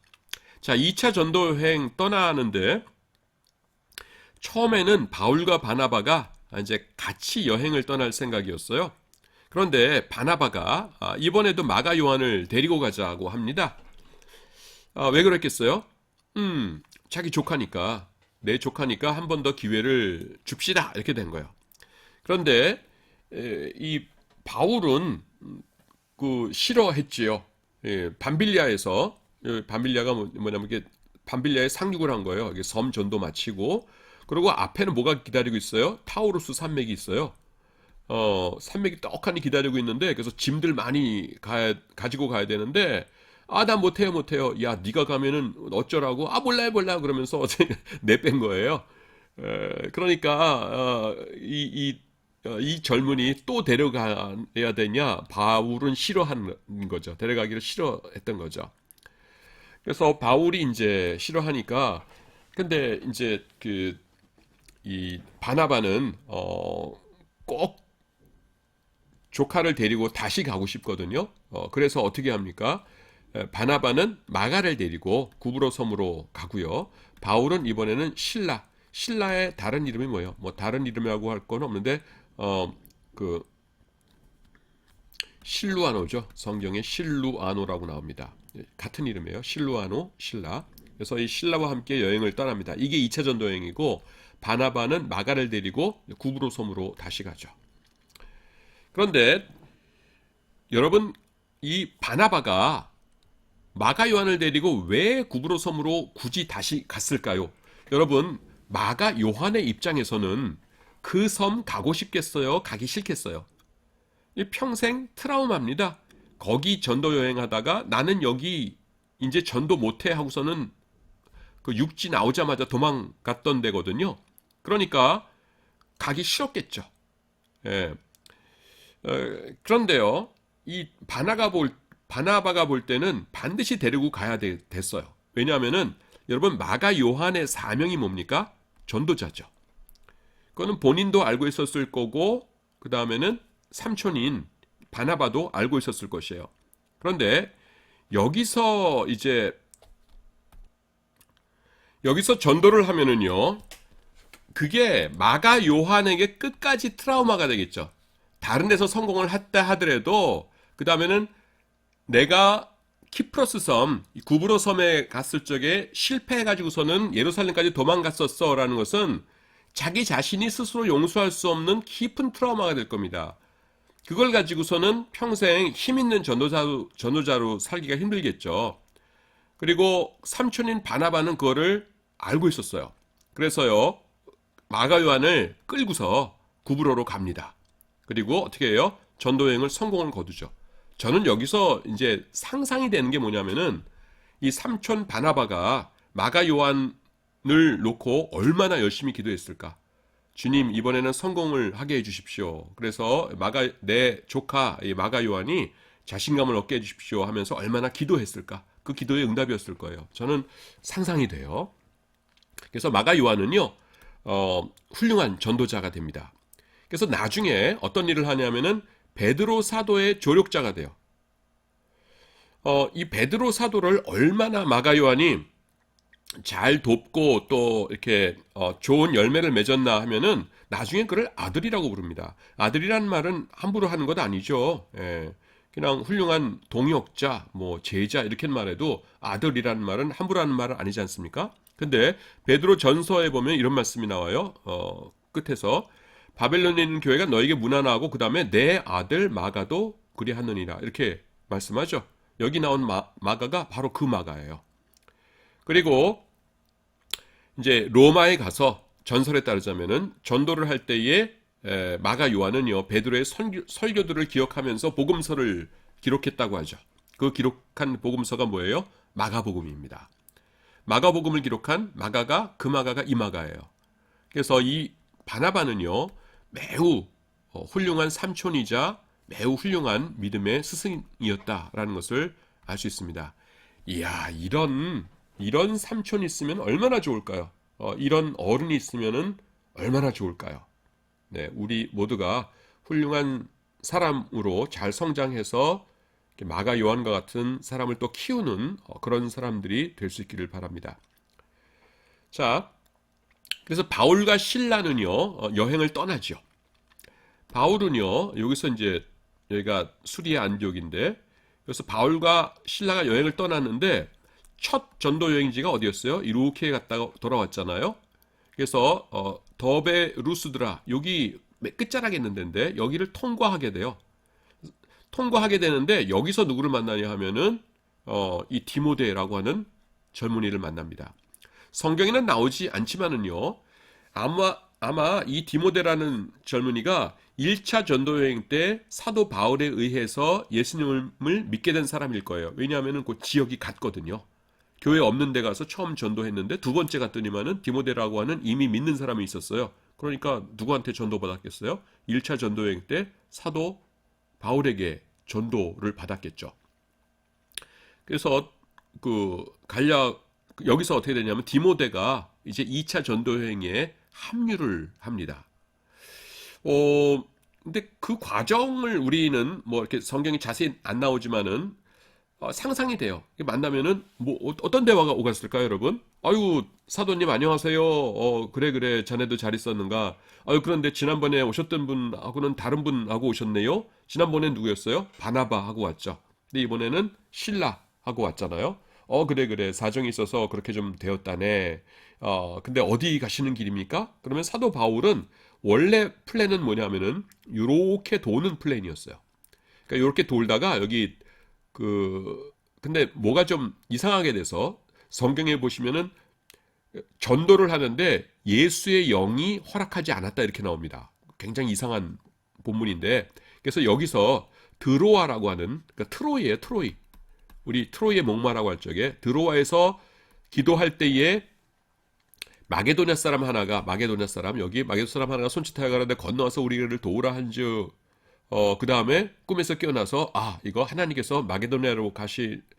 자, 2차 전도 여행 떠나는데 처음에는 바울과 바나바가 이제 같이 여행을 떠날 생각이었어요. 그런데 바나바가 이번에도 마가 요한을 데리고 가자고 합니다. 왜 그랬겠어요? 자기 조카니까, 내 조카니까 한 번 더 기회를 줍시다 이렇게 된 거예요. 그런데 이 바울은 그 싫어했지요. 밤빌리아에서 밤빌리아가 뭐냐면 이게 밤빌리아에 상륙을 한 거예요. 섬 전도 마치고 앞에는 뭐가 기다리고 있어요? 타우루스 산맥이 있어요. 산맥이 떡하니 기다리고 있는데 그래서 짐들 많이 가지고 가야 되는데 나 못해요. 야, 네가 가면은 어쩌라고? 몰라요. 그러면서 내뺀 거예요. 그러니까 이 젊은이 또 데려가야 되냐? 바울은 싫어하는 거죠. 데려가기를 싫어했던 거죠. 그래서 바울이 이제 싫어하니까 근데 이제 이 바나바는 꼭 조카를 데리고 다시 가고 싶거든요. 그래서 어떻게 합니까? 바나바는 마가를 데리고 구브로 섬으로 가고요. 바울은 이번에는 신라의 다른 이름이 뭐예요? 뭐 다른 이름이라고 할 건 없는데 그 실루아노죠. 성경에 실루아노라고 나옵니다. 같은 이름이에요. 실루아노, 신라. 그래서 이 신라와 함께 여행을 떠납니다. 이게 2차 전도 여행이고 바나바는 마가를 데리고 구브로 섬으로 다시 가죠. 그런데 여러분 이 바나바가 마가 요한을 데리고 왜 구브로 섬으로 굳이 다시 갔을까요? 여러분 마가 요한의 입장에서는 그 섬 가고 싶겠어요? 가기 싫겠어요? 평생 트라우마입니다. 거기 전도 여행하다가 나는 여기 이제 전도 못해 하고서는 그 육지 나오자마자 도망갔던 데거든요. 그러니까 가기 싫었겠죠. 예. 그런데요, 이 바나바가 볼 때는 반드시 데리고 가야 됐어요. 왜냐하면은 여러분 마가 요한의 사명이 뭡니까? 전도자죠. 그거는 본인도 알고 있었을 거고 그 다음에는 삼촌인 바나바도 알고 있었을 것이에요. 그런데 여기서 전도를 하면은요, 그게 마가 요한에게 끝까지 트라우마가 되겠죠. 다른 데서 성공을 했다 하더라도 그 다음에는 내가 키프로스 섬, 구브로 섬에 갔을 적에 실패해가지고서는 예루살렘까지 도망갔었어 라는 것은 자기 자신이 스스로 용서할 수 없는 깊은 트라우마가 될 겁니다. 그걸 가지고서는 평생 힘있는 전도자로 살기가 힘들겠죠. 그리고 삼촌인 바나바는 그거를 알고 있었어요. 그래서요, 마가 요한을 끌고서 구브로로 갑니다. 그리고 어떻게 해요? 전도여행을 성공을 거두죠. 저는 여기서 이제 상상이 되는 게 뭐냐면은 이 삼촌 바나바가 마가 요한을 놓고 얼마나 열심히 기도했을까? 주님, 이번에는 성공을 하게 해주십시오. 그래서 내 조카 마가 요한이 자신감을 얻게 해주십시오 하면서 얼마나 기도했을까? 그 기도의 응답이었을 거예요. 저는 상상이 돼요. 그래서 마가 요한은요, 훌륭한 전도자가 됩니다. 그래서 나중에 어떤 일을 하냐면은 베드로 사도의 조력자가 돼요. 이 베드로 사도를 얼마나 마가 요한이 잘 돕고 또 이렇게 좋은 열매를 맺었나 하면은 나중에 그를 아들이라고 부릅니다. 아들이란 말은 함부로 하는 것 아니죠. 그냥 훌륭한 동역자, 뭐 제자 이렇게 말해도 아들이라는 말은 함부로 하는 말은 아니지 않습니까? 근데 베드로 전서에 보면 이런 말씀이 나와요. 끝에서 바벨론에 있는 교회가 너에게 무난하고 그 다음에 내 아들 마가도 그리하느니라 이렇게 말씀하죠. 여기 나온 마가가 바로 그 마가예요. 그리고 이제 로마에 가서 전설에 따르자면은 전도를 할 때에 마가 요한은요 베드로의 설교들을 기억하면서 복음서를 기록했다고 하죠. 그 기록한 복음서가 뭐예요? 마가복음입니다. 마가복음을 기록한 마가가 그 마가가 이 마가예요. 그래서 이 바나바는요 매우 훌륭한 삼촌이자 매우 훌륭한 믿음의 스승이었다라는 것을 알 수 있습니다. 이야, 이런 삼촌이 있으면 얼마나 좋을까요? 이런 어른이 있으면은 얼마나 좋을까요? 네, 우리 모두가 훌륭한 사람으로 잘 성장해서 마가 요한과 같은 사람을 또 키우는 그런 사람들이 될 수 있기를 바랍니다. 자, 그래서 바울과 실라는요 여행을 떠나죠. 바울은요 여기서 이제 여기가 수리아 안디옥인데, 그래서 바울과 실라가 여행을 떠났는데 첫 전도 여행지가 어디였어요? 이렇게 갔다가 돌아왔잖아요. 그래서 더베 루스드라, 여기 끝자락에 있는 데인데 여기를 통과하게 돼요. 통과하게 되는데 여기서 누구를 만나냐 하면은 이 디모데라고 하는 젊은이를 만납니다. 성경에는 나오지 않지만은요 아마 이 디모데라는 젊은이가 1차 전도여행 때 사도 바울에 의해서 예수님을 믿게 된 사람일 거예요. 왜냐하면 그 지역이 같거든요. 교회 없는 데 가서 처음 전도했는데 두 번째 갔더니만은 디모데라고 하는 이미 믿는 사람이 있었어요. 그러니까 누구한테 전도받았겠어요? 1차 전도여행 때 사도 바울에게 전도를 받았겠죠. 그래서 여기서 어떻게 되냐면 디모데가 이제 2차 전도여행에 합류를 합니다. 근데 그 과정을 우리는 뭐 이렇게 성경이 자세히 안 나오지만은 상상이 돼요. 만나면은 뭐 어떤 대화가 오갔을까요, 여러분? 아유, 사도님 안녕하세요. 그래 자네도 잘 있었는가? 아유, 그런데 지난번에 오셨던 분하고는 다른 분하고 오셨네요. 지난번엔 누구였어요? 바나바 하고 왔죠. 근데 이번에는 실라 하고 왔잖아요. 그래 사정이 있어서 그렇게 좀 되었다네. 근데 어디 가시는 길입니까? 그러면 사도 바울은 원래 플랜은 뭐냐면은 요렇게 도는 플랜이었어요. 그러니까 요렇게 돌다가 여기 근데 뭐가 좀 이상하게 돼서 성경에 보시면은 전도를 하는데 예수의 영이 허락하지 않았다 이렇게 나옵니다. 굉장히 이상한 본문인데, 그래서 여기서 드로아라고 하는, 그러니까 트로이예요, 트로이. 우리 트로이의 목마라고 할 적에 드로아에서 기도할 때에 마게도냐 사람 하나가 손짓하여 가는데 건너와서 우리를 도우라 한즉 그 다음에 꿈에서 깨어나서 이거 하나님께서 마게도냐로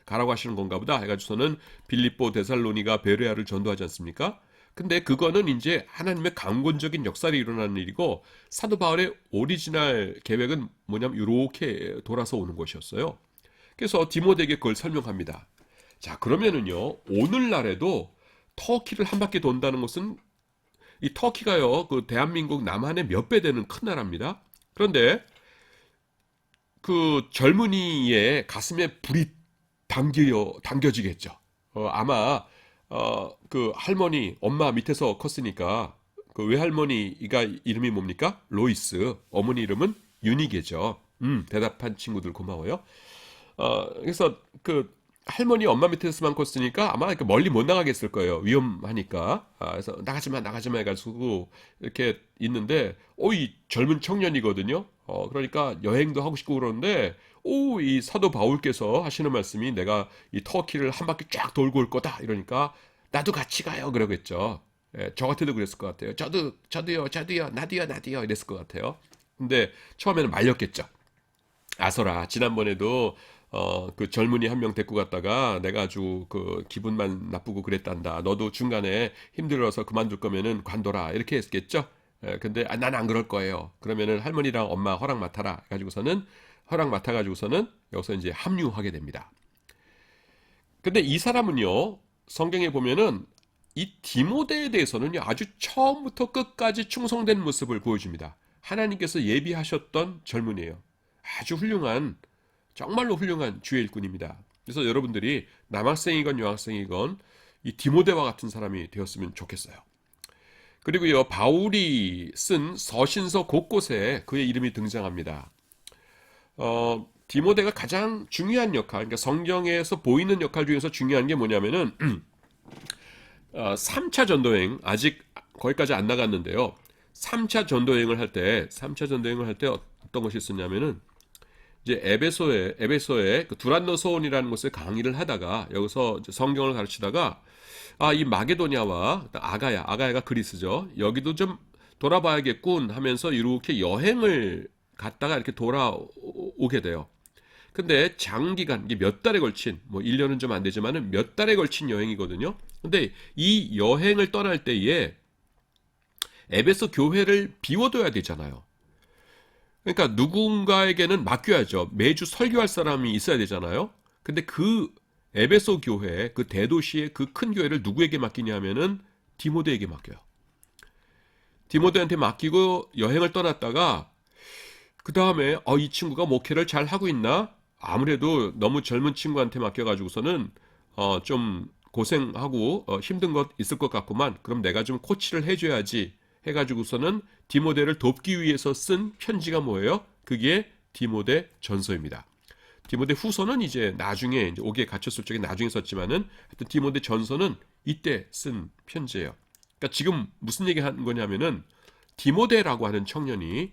가라고 하시는 건가 보다 해가지고서는 빌립보, 데살로니가, 베레아를 전도하지 않습니까? 근데 그거는 이제 하나님의 강권적인 역사를 일어나는 일이고, 사도 바울의 오리지널 계획은 뭐냐면 이렇게 돌아서 오는 것이었어요. 그래서 디모데에게 그걸 설명합니다. 자, 그러면은요 오늘날에도 터키를 한 바퀴 돈다는 것은, 이 터키가요 그 대한민국 남한의 몇 배 되는 큰 나라입니다. 그런데 그 젊은이의 가슴에 불이 당겨지겠죠. 아마 그 할머니 엄마 밑에서 컸으니까 그 외할머니가 이름이 뭡니까? 로이스. 어머니 이름은 유니게죠. 대답한 친구들 고마워요. 그래서 그 할머니 엄마 밑에서만 컸으니까 아마 이렇게 멀리 못 나가겠을 거예요. 위험하니까. 그래서 나가지마 해가지고 이렇게 있는데, 이 젊은 청년이거든요. 그러니까 여행도 하고 싶고 그러는데, 이 사도 바울께서 하시는 말씀이 내가 이 터키를 한 바퀴 쫙 돌고 올 거다 이러니까 나도 같이 가요 그러겠죠. 저 같아도 그랬을 것 같아요. 저도요, 나도요 이랬을 것 같아요. 근데 처음에는 말렸겠죠. 아서라, 지난번에도 그 젊은이 한 명 데리고 갔다가 내가 아주 그 기분만 나쁘고 그랬단다. 너도 중간에 힘들어서 그만둘 거면은 관둬라 이렇게 했겠죠. 근데 난 안 그럴 거예요. 그러면은 할머니랑 엄마 허락 맡아라 해가지고서는 허락 맡아가지고서는 여기서 이제 합류하게 됩니다. 근데 이 사람은요 성경에 보면은 이 디모데에 대해서는 아주 처음부터 끝까지 충성된 모습을 보여줍니다. 하나님께서 예비하셨던 젊은이에요. 아주 훌륭한, 정말로 훌륭한 주의 일꾼입니다. 그래서 여러분들이 남학생이건 여학생이건 이 디모데와 같은 사람이 되었으면 좋겠어요. 그리고요 바울이 쓴 서신서 곳곳에 그의 이름이 등장합니다. 디모데가 가장 중요한 역할, 그러니까 성경에서 보이는 역할 중에서 중요한 게 뭐냐면은 3차 전도행, 아직 거기까지 안 나갔는데요. 3차 전도 여행을 할 때, 3차 전도 여행을 할 때 어떤 것이 있었냐면은 이제 에베소에 그 두란노 소원이라는 곳에 강의를 하다가 여기서 이제 성경을 가르치다가 이 마게도냐와 아가야가 그리스죠. 여기도 좀 돌아봐야겠군 하면서 이렇게 여행을 갔다가 이렇게 돌아오게 돼요. 근데 장기간 이게 몇 달에 걸친 뭐 1년은 좀 안 되지만은 몇 달에 걸친 여행이거든요. 근데 이 여행을 떠날 때에 에베소 교회를 비워둬야 되잖아요. 그러니까 누군가에게는 맡겨야죠. 매주 설교할 사람이 있어야 되잖아요. 근데 그 에베소 교회, 그 대도시의 그 큰 교회를 누구에게 맡기냐면은 디모데에게 맡겨요. 디모데한테 맡기고 여행을 떠났다가 그 다음에 이 친구가 목회를 잘 하고 있나? 아무래도 너무 젊은 친구한테 맡겨가지고서는 좀 고생하고 힘든 것 있을 것 같구만. 그럼 내가 좀 코치를 해줘야지 해가지고서는 디모데를 돕기 위해서 쓴 편지가 뭐예요? 그게 디모데 전서입니다. 디모데 후서는 이제 나중에 이제 옥에 갇혔을 적에 나중에 썼지만은 하여튼 디모데 전서는 이때 쓴 편지예요. 그러니까 지금 무슨 얘기 하는 거냐면은 디모데라고 하는 청년이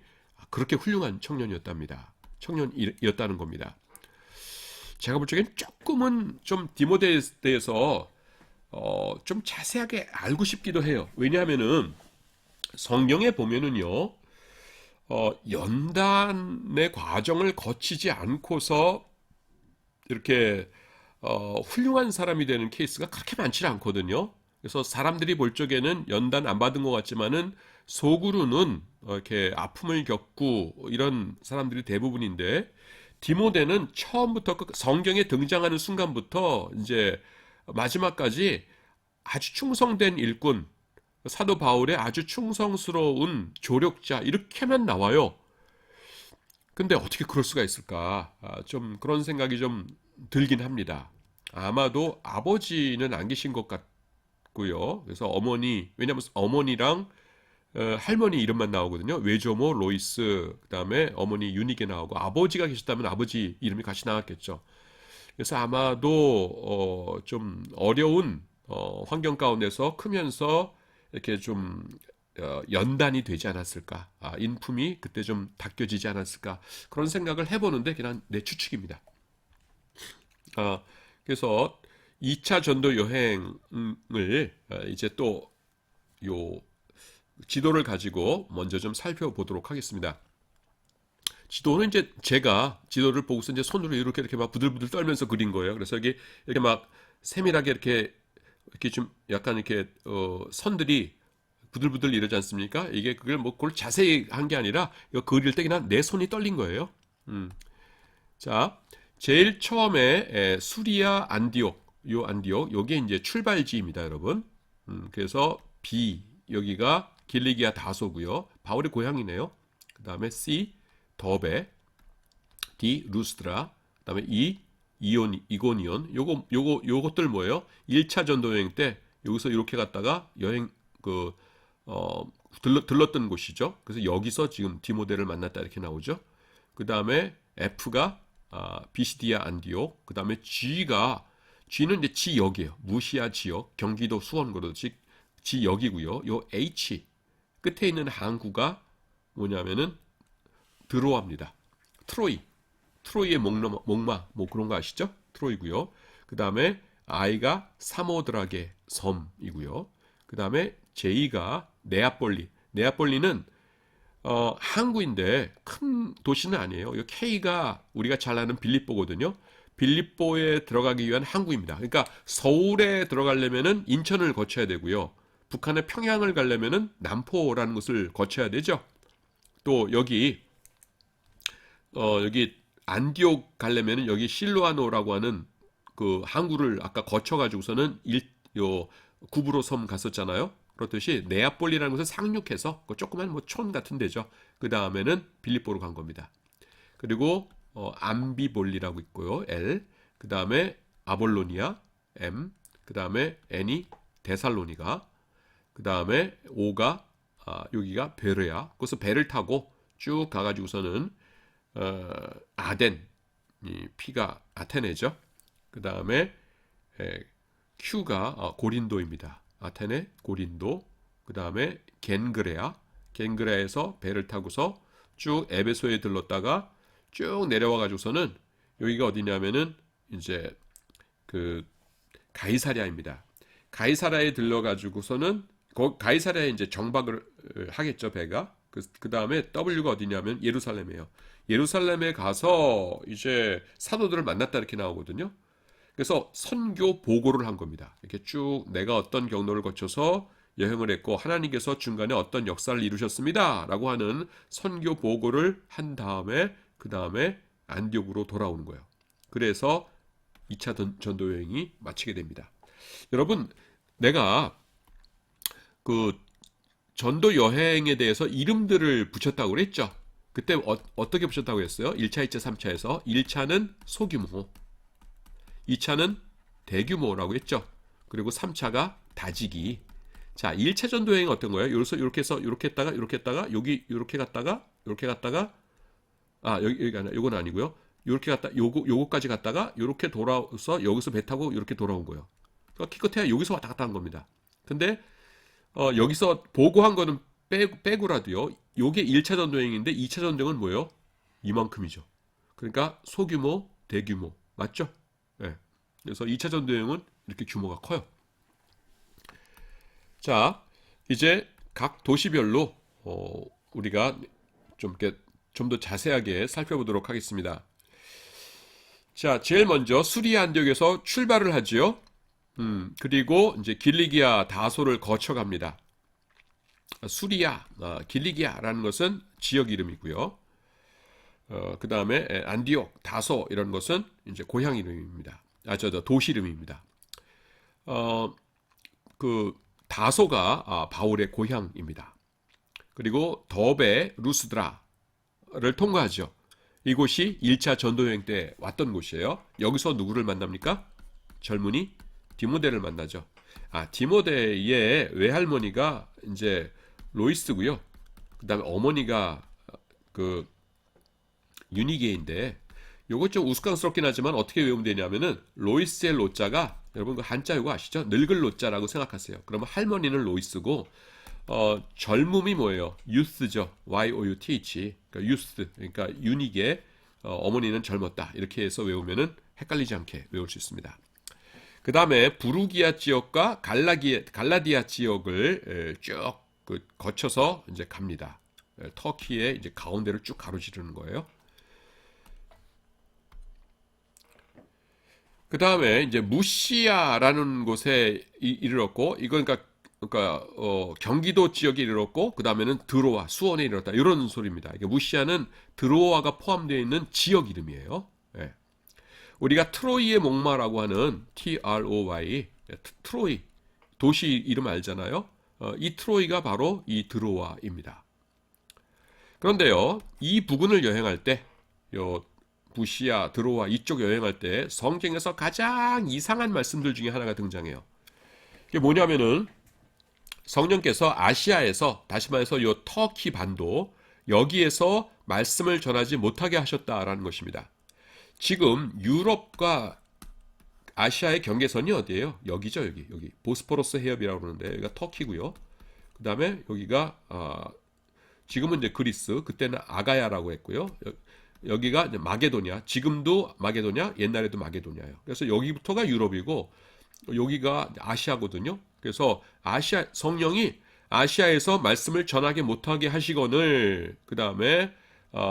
그렇게 훌륭한 청년이었답니다. 청년이었다는 겁니다. 제가 볼 적엔 조금은 좀 디모데에 대해서 좀 자세하게 알고 싶기도 해요. 왜냐하면은 성경에 보면은요, 연단의 과정을 거치지 않고서 이렇게 훌륭한 사람이 되는 케이스가 그렇게 많지 않거든요. 그래서 사람들이 볼 적에는 연단 안 받은 것 같지만은 속으로는 이렇게 아픔을 겪고 이런 사람들이 대부분인데 디모데는 처음부터 성경에 등장하는 순간부터 이제 마지막까지 아주 충성된 일꾼, 사도 바울의 아주 충성스러운 조력자 이렇게만 나와요. 근데 어떻게 그럴 수가 있을까? 좀 그런 생각이 좀 들긴 합니다. 아마도 아버지는 안 계신 것 같고요. 그래서 왜냐면 어머니랑 할머니 이름만 나오거든요. 외조모 로이스, 그다음에 어머니 유니게 나오고 아버지가 계셨다면 아버지 이름이 같이 나왔겠죠. 그래서 아마도 좀 어려운 환경 가운데서 크면서 이렇게 좀 연단이 되지 않았을까, 인품이 그때 좀 닦여지지 않았을까 그런 생각을 해보는데 그냥 내 추측입니다. 그래서 2차 전도 여행을 이제 또 요 지도를 가지고 먼저 좀 살펴보도록 하겠습니다. 지도는 이제 제가 지도를 보고서 이제 손으로 이렇게 막 부들부들 떨면서 그린 거예요. 그래서 여기 이렇게 막 세밀하게 이렇게 좀 약간 이렇게 선들이 부들부들 이러지 않습니까? 이게 그걸 자세히 한 게 아니라 이거 그릴 때 그냥 내 손이 떨린 거예요. 자, 제일 처음에 수리아 안디옥, 요게 이제 출발지입니다, 여러분. 그래서 B 여기가 길리기아 다소고요. 바울의 고향이네요. 그 다음에 C 더베, D 루스드라, 그 다음에 이고니온. 요것들 뭐예요? 1차 전도 여행 때 여기서 이렇게 갔다가 들렀던 곳이죠. 그래서 여기서 지금 디모데를 만났다 이렇게 나오죠. 그 다음에 F가 비시디아 안디옥. 그 다음에 G는 이제 지역이에요. 무시아 지역, 경기도 수원 그러듯이 지역이고요. 요 H 끝에 있는 항구가 뭐냐면은 드로아입니다. 트로이의 목마 뭐 그런 거 아시죠? 트로이고요. 그 다음에 I가 사모드락의 섬이고요. 그 다음에 J가 네아폴리는 항구인데 큰 도시는 아니에요. 이 K가 우리가 잘 아는 빌립보거든요. 빌립보에 들어가기 위한 항구입니다. 그러니까 서울에 들어가려면은 인천을 거쳐야 되고요. 북한의 평양을 가려면은 남포라는 곳을 거쳐야 되죠. 또 여기 안디옥 가려면은 여기 실루아노라고 하는 그 항구를 아까 거쳐가지고서는 구브로 섬 갔었잖아요. 그렇듯이 네아폴리라는 곳을 상륙해서 그 조그만 뭐 촌 같은 데죠. 그 다음에는 빌립보로 간 겁니다. 그리고 암비볼리라고 있고요. L. 그 다음에 아볼로니아 M. 그 다음에 N이 데살로니가. 그 다음에 O가 여기가 베르야. 그래서 배를 타고 쭉 가가지고서는 아덴, P가 아테네죠. 그 다음에 Q가 고린도입니다. 아테네, 고린도. 그 다음에 겐그레아 겐그라에서 배를 타고서 쭉 에베소에 들렀다가 쭉 내려와 가지고서는 여기가 어디냐면은 이제 그 가이사랴입니다. 가이사랴에 들러 가지고서는 가이사랴에 이제 정박을 하겠죠, 배가. 그 다음에 W가 어디냐면 예루살렘이에요. 예루살렘에 가서 이제 사도들을 만났다 이렇게 나오거든요. 그래서 선교 보고를 한 겁니다. 이렇게 쭉 내가 어떤 경로를 거쳐서 여행을 했고 하나님께서 중간에 어떤 역사를 이루셨습니다 라고 하는 선교 보고를 한 다음에 그 다음에 안디옥으로 돌아오는 거예요. 그래서 2차 전도 여행이 마치게 됩니다. 여러분, 내가 그 전도 여행에 대해서 이름들을 붙였다고 그랬죠. 그때 어떻게 붙였다고 했어요? 1차, 2차, 3차에서 1차는 소규모, 2차는 대규모라고 했죠. 그리고 3차가 다지기. 자, 1차 전도 여행은 어떤 거예요? 여기서 이렇게 해서 이렇게 했다가 이렇게 했다가 여기 이렇게 갔다가 이렇게 갔다가 여기 아니야. 요건 아니고요. 이렇게 갔다 요거까지 갔다가 이렇게 돌아서 여기서 배 타고 이렇게 돌아온 거예요. 그러니까 기껏해야 여기서 왔다 갔다 한 겁니다. 근데 여기서 보고한 거는 빼고라도요. 요게 1차 전도 여행인데 2차 전도 여행은 뭐예요? 이만큼이죠. 그러니까 소규모, 대규모. 맞죠? 네. 그래서 2차 전도 여행은 이렇게 규모가 커요. 자, 이제 각 도시별로 우리가 좀 더 자세하게 살펴보도록 하겠습니다. 자, 제일 먼저 수리아 안디옥에서 출발을 하지요. 그리고 이제 길리기아 다소를 거쳐갑니다. 수리아, 길리기아라는 것은 지역 이름이고요. 그 다음에 안디옥, 다소 이런 것은 이제 고향 이름입니다. 도시 이름입니다. 그 다소가 바울의 고향입니다. 그리고 더베, 루스드라를 통과하죠. 이곳이 1차 전도여행 때 왔던 곳이에요. 여기서 누구를 만납니까? 젊은이 디모데를 만나죠. 디모데의 외할머니가 이제 로이스고요. 그 다음에 어머니가 그 유니게인데 요것 좀 우스꽝스럽긴 하지만 어떻게 외우면 되냐면은 로이스의 로자가 여러분 그 한자 요거 아시죠? 늙을 로자라고 생각하세요. 그러면 할머니는 로이스고 젊음이 뭐예요? youth죠. youth. 그러니까 youth. 그러니까 유니게 어머니는 젊었다. 이렇게 해서 외우면은 헷갈리지 않게 외울 수 있습니다. 그 다음에 부르기아 지역과 갈라디아 지역을 쭉 거쳐서 이제 갑니다. 터키의 이제 가운데를 쭉 가로지르는 거예요. 그 다음에 이제 무시아라는 곳에 이르렀고, 이건 그러니까 경기도 지역에 이르렀고, 그 다음에는 드로아, 수원에 이르렀다. 이런 소리입니다. 이게 무시아는 드로아가 포함되어 있는 지역 이름이에요. 예. 우리가 트로이의 목마라고 하는 TROY, 트로이 도시 이름 알잖아요. 이 트로이가 바로 이 드로아입니다. 그런데요, 이 부근을 여행할 때, 무시아, 드로아 이쪽 여행할 때 성경에서 가장 이상한 말씀들 중에 하나가 등장해요. 이게 뭐냐면은 성령께서 아시아에서, 다시 말해서 요 터키 반도 여기에서 말씀을 전하지 못하게 하셨다라는 것입니다. 지금 유럽과 아시아의 경계선이 어디예요? 여기죠, 여기 보스포러스 해협이라고 그러는데 여기가 터키고요. 그 다음에 여기가 지금은 이제 그리스, 그때는 아가야라고 했고요. 여기가 이제 마게도냐, 지금도 마게도냐, 옛날에도 마게도냐예요. 그래서 여기부터가 유럽이고 여기가 아시아거든요. 그래서 성령이 아시아에서 말씀을 전하게 못하게 하시거늘 그 다음에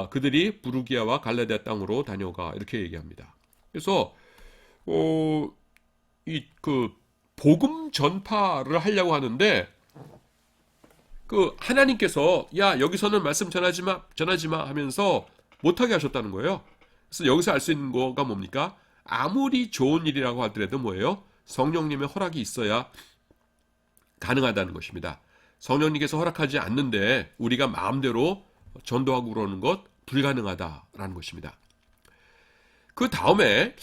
그들이 부르기아와 갈라디아 땅으로 다녀가 이렇게 얘기합니다. 그래서 복음 전파를 하려고 하는데 하나님께서 여기서는 말씀 전하지 마 하면서 못하게 하셨다는 거예요. 그래서 여기서 알 수 있는 거가 뭡니까? 아무리 좋은 일이라고 하더라도 뭐예요? 성령님의 허락이 있어야 가능하다는 것입니다. 성령님께서 허락하지 않는데 우리가 마음대로 전도하고 그러는 것 불가능하다라는 것입니다. 그 다음에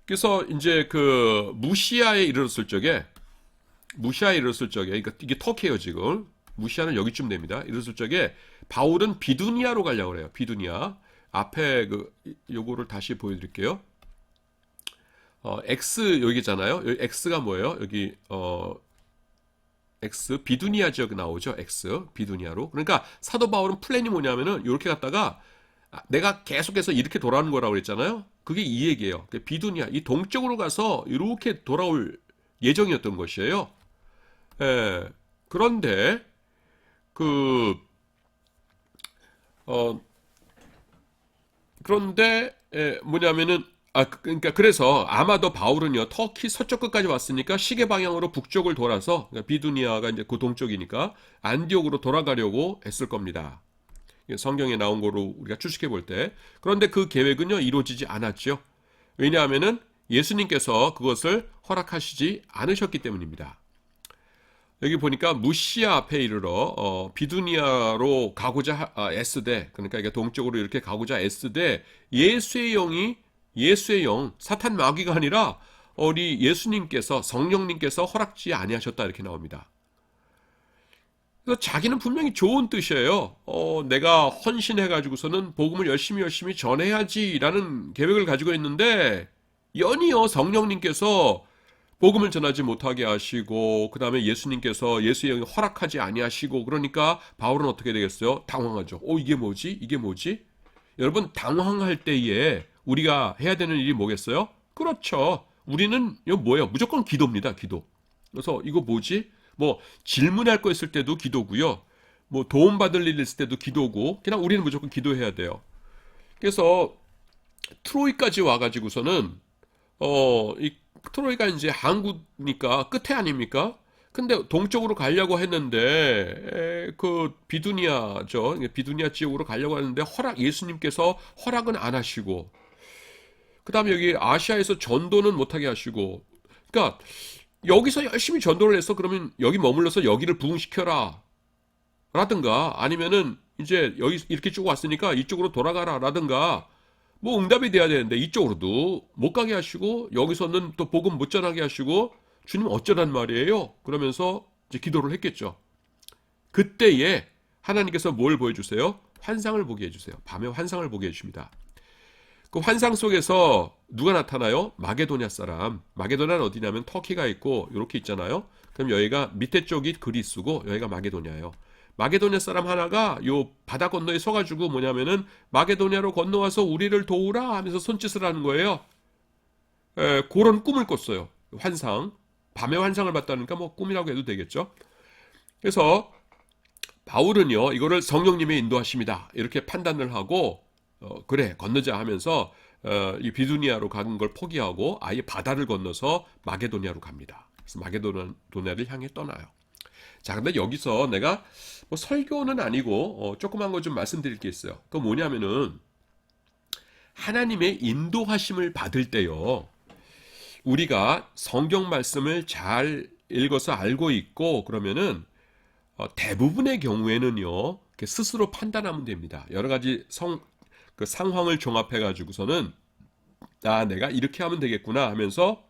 그래서 이제 무시아에 이르렀을 적에 그러니까 이게 터키예요 지금. 무시아는 여기쯤 됩니다. 이랬을 적에 바울은 비두니아로 가려고 그래요. 비두니아. 앞에 요거를 다시 보여드릴게요. X 여기잖아요. 여기 X가 뭐예요? 여기 X 비두니아 지역 나오죠. X 비두니아로. 그러니까 사도 바울은 플랜이 뭐냐면은 이렇게 갔다가 내가 계속해서 이렇게 돌아오는 거라고 그랬잖아요. 그게 이 얘기예요. 비두니아 이 동쪽으로 가서 이렇게 돌아올 예정이었던 것이에요. 예, 그런데 그 어, 그런데 뭐냐면은 그러니까 그래서 아마도 바울은요 터키 서쪽 끝까지 왔으니까 시계 방향으로 북쪽을 돌아서 그러니까 비두니아가 이제 그 동쪽이니까 안디옥으로 돌아가려고 했을 겁니다. 성경에 나온 거로 우리가 추측해 볼 때. 그런데 그 계획은요 이루어지지 않았죠. 왜냐하면은 예수님께서 그것을 허락하시지 않으셨기 때문입니다. 여기 보니까 무시아 앞에 이르러 비두니아로 가고자 애쓰되, 그러니까 이게 동쪽으로 이렇게 가고자 애쓰되 예수의 영 사탄 마귀가 아니라 우리 예수님께서 성령님께서 허락지 아니하셨다 이렇게 나옵니다. 그래서 자기는 분명히 좋은 뜻이에요. 내가 헌신해가지고서는 복음을 열심히 전해야지라는 계획을 가지고 있는데 연이어 성령님께서 복음을 전하지 못하게 하시고 그 다음에 예수님께서 예수의 영이 허락하지 아니하시고 그러니까 바울은 어떻게 되겠어요? 당황하죠. 이게 뭐지? 이게 뭐지? 여러분 당황할 때에 우리가 해야 되는 일이 뭐겠어요? 그렇죠. 우리는 이거 뭐예요? 무조건 기도입니다. 기도. 그래서 이거 뭐지? 뭐 질문할 거 있을 때도 기도고요. 뭐 도움받을 일 있을 때도 기도고 그냥 우리는 무조건 기도해야 돼요. 그래서 트로이까지 와가지고서는 이 트로이가 이제 항구니까 끝에 아닙니까? 근데 동쪽으로 가려고 했는데 그 비두니아죠. 비두니아 지역으로 가려고 하는데 예수님께서 허락은 안 하시고 그다음에 여기 아시아에서 전도는 못하게 하시고 그러니까 여기서 열심히 전도를 해서 그러면 여기 머물러서 여기를 부흥시켜라 라든가 아니면은 이제 여기 이렇게 쭉 왔으니까 이쪽으로 돌아가라 라든가 뭐 응답이 돼야 되는데 이쪽으로도 못 가게 하시고 여기서는 또 복음 못 전하게 하시고 주님 어쩌란 말이에요? 그러면서 이제 기도를 했겠죠. 그때에 하나님께서 뭘 보여주세요? 환상을 보게 해주세요. 밤에 환상을 보게 해줍니다. 그 환상 속에서 누가 나타나요? 마게도냐 사람. 마게도냐는 어디냐면 터키가 있고 이렇게 있잖아요. 그럼 여기가 밑에 쪽이 그리스고 여기가 마게도냐예요. 마게도냐 사람 하나가 요 바다 건너에 서가지고 뭐냐면은 마게도냐로 건너와서 우리를 도우라 하면서 손짓을 하는 거예요. 그런 꿈을 꿨어요. 환상. 밤에 환상을 봤다니까 뭐 꿈이라고 해도 되겠죠. 그래서 바울은요 이거를 성령님의 인도하심이다 이렇게 판단을 하고 그래 건너자 하면서 이 비두니아로 가는 걸 포기하고 아예 바다를 건너서 마게도냐로 갑니다. 그래서 마게도냐를 향해 떠나요. 자, 근데 여기서 내가 뭐 설교는 아니고 조그만 거 좀 말씀드릴 게 있어요. 그거 뭐냐면은 하나님의 인도하심을 받을 때요. 우리가 성경 말씀을 잘 읽어서 알고 있고 그러면은 대부분의 경우에는요. 스스로 판단하면 됩니다. 여러 가지 그 상황을 종합해 가지고서는 내가 이렇게 하면 되겠구나 하면서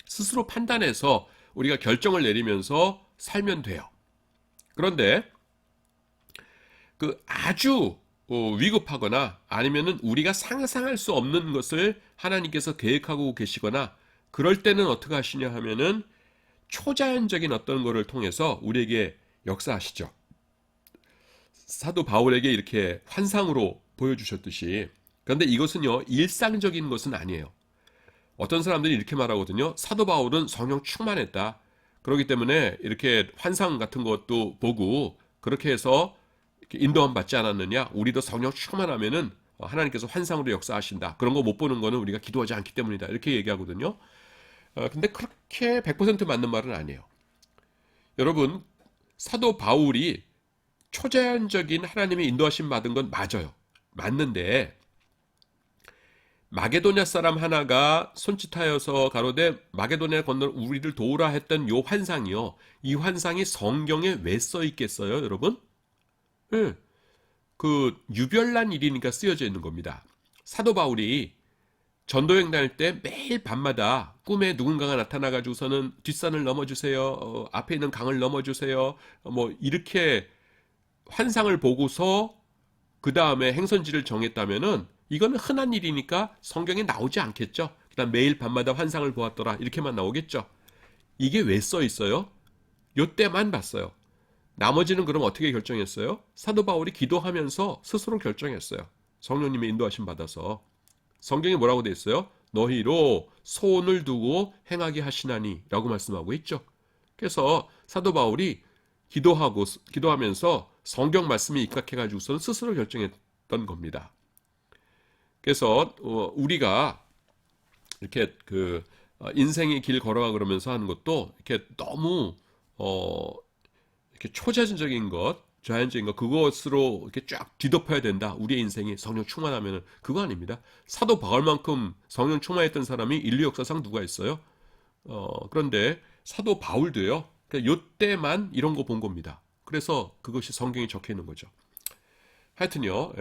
스스로 판단해서 우리가 결정을 내리면서 살면 돼요. 그런데 그 아주 위급하거나 아니면은 우리가 상상할 수 없는 것을 하나님께서 계획하고 계시거나 그럴 때는 어떻게 하시냐 하면은 초자연적인 어떤 거를 통해서 우리에게 역사하시죠. 사도 바울에게 이렇게 환상으로 보여주셨듯이. 그런데 이것은요 일상적인 것은 아니에요. 어떤 사람들이 이렇게 말하거든요. 사도 바울은 성령 충만했다. 그렇기 때문에 이렇게 환상 같은 것도 보고 그렇게 해서 이렇게 인도함 받지 않았느냐? 우리도 성령 충만하면은 하나님께서 환상으로 역사하신다. 그런 거 못 보는 거는 우리가 기도하지 않기 때문이다. 이렇게 얘기하거든요. 근데 그렇게 100% 맞는 말은 아니에요. 여러분, 사도 바울이 초자연적인 하나님의 인도하심 받은 건 맞아요. 맞는데 마게도냐 사람 하나가 손짓하여서 가로되 마게도냐 건너 우리를 도우라 했던 요 환상이요. 이 환상이 성경에 왜 써 있겠어요, 여러분? 네. 그 유별난 일이니까 쓰여져 있는 겁니다. 사도 바울이 전도여행 다닐 때 매일 밤마다 꿈에 누군가가 나타나가지고서는 뒷산을 넘어주세요. 앞에 있는 강을 넘어주세요. 뭐 이렇게 환상을 보고서 그 다음에 행선지를 정했다면은 이거는 흔한 일이니까 성경에 나오지 않겠죠. 그다음 매일 밤마다 환상을 보았더라 이렇게만 나오겠죠. 이게 왜 써 있어요? 요때만 봤어요. 나머지는 그럼 어떻게 결정했어요? 사도 바울이 기도하면서 스스로 결정했어요. 성령님의 인도하심 받아서. 성경에 뭐라고 돼 있어요? 너희로 소원을 두고 행하게 하시나니 라고 말씀하고 있죠. 그래서 사도 바울이 기도하면서 성경 말씀이 입각해가지고서는 스스로 결정했던 겁니다. 그래서 우리가 이렇게 인생의 길 걸어가 그러면서 하는 것도 이렇게 너무 이렇게 초자연적인 것, 자연적인 것 그것으로 이렇게 쫙 뒤덮어야 된다. 우리의 인생이 성령 충만하면은 그거 아닙니다. 사도 바울만큼 성령 충만했던 사람이 인류 역사상 누가 있어요? 그런데 사도 바울도요. 그러니까 요때만 이런 거 본 겁니다. 그래서 그것이 성경에 적혀 있는 거죠. 하여튼요.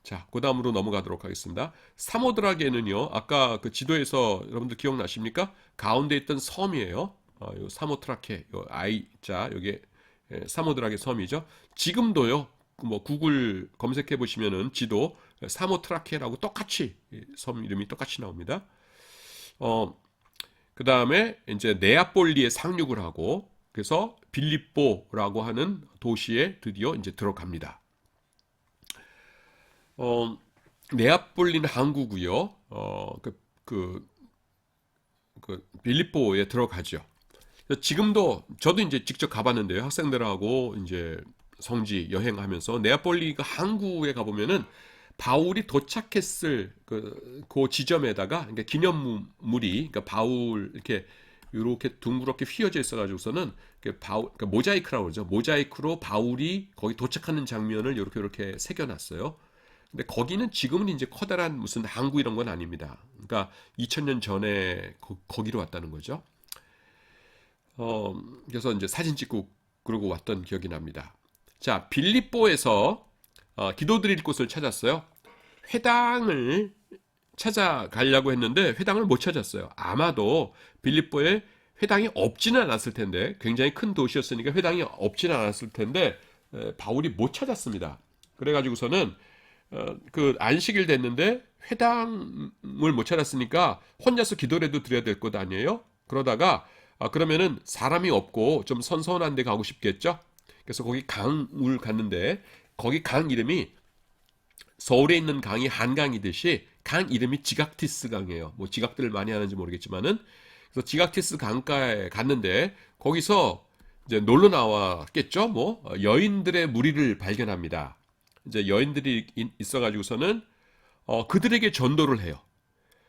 자, 그 다음으로 넘어가도록 하겠습니다. 사모드라게는요, 아까 그 지도에서 여러분들 기억나십니까? 가운데 있던 섬이에요. 요 사모트라케, 요 I자, 요게 사모드라게 섬이죠. 지금도요, 뭐 구글 검색해 보시면은 지도 사모트라케라고 똑같이 섬 이름이 똑같이 나옵니다. 그 다음에 이제 네아폴리에 상륙을 하고 그래서 빌립보라고 하는 도시에 드디어 이제 들어갑니다. 네아폴리는 항구고요. 빌립보에 들어가죠. 지금도 저도 이제 직접 가봤는데요. 학생들하고 이제 성지 여행하면서 네아폴리가 항구에 가보면은 바울이 도착했을 그 지점에다가 그러니까 기념물이 그러니까 바울 이렇게 둥그렇게 휘어져 있어가지고서는 그러니까 모자이크라고 그러죠. 모자이크로 바울이 거기 도착하는 장면을 이렇게 새겨놨어요. 근데 거기는 지금은 이제 커다란 무슨 항구 이런 건 아닙니다. 그러니까 2000년 전에 거기로 왔다는 거죠. 그래서 이제 사진 찍고 그러고 왔던 기억이 납니다. 자, 빌립보에서 기도드릴 곳을 찾았어요. 회당을 찾아가려고 했는데 회당을 못 찾았어요. 아마도 빌립보에 회당이 없지는 않았을 텐데 굉장히 큰 도시였으니까 회당이 없지는 않았을 텐데 바울이 못 찾았습니다. 그래가지고서는 그 안식일 됐는데 회당을 못 찾았으니까 혼자서 기도라도 드려야 될 것 아니에요? 그러다가 그러면은 사람이 없고 좀 선선한 데 가고 싶겠죠? 그래서 거기 강을 갔는데 거기 강 이름이 서울에 있는 강이 한강이듯이 강 이름이 지각티스 강이에요. 뭐 지각들을 많이 하는지 모르겠지만은 그래서 지각티스 강가에 갔는데 거기서 이제 놀러 나왔겠죠? 뭐 여인들의 무리를 발견합니다. 이제 여인들이 있어가지고서는 그들에게 전도를 해요.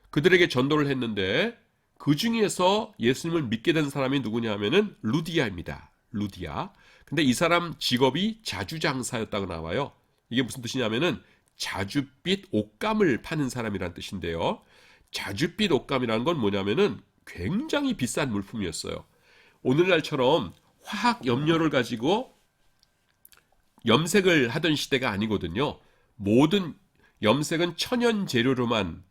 그들에게 전도를 했는데 그 중에서 예수님을 믿게 된 사람이 누구냐 하면은 루디아입니다. 루디아. 근데 이 사람 직업이 자주장사였다고 나와요. 이게 무슨 뜻이냐면은 자줏빛 옷감을 파는 사람이란 뜻인데요. 자줏빛 옷감이라는 건 뭐냐면은 굉장히 비싼 물품이었어요. 오늘날처럼 화학 염료를 가지고 염색을 하던 시대가 아니거든요. 모든 염색은 천연 재료로만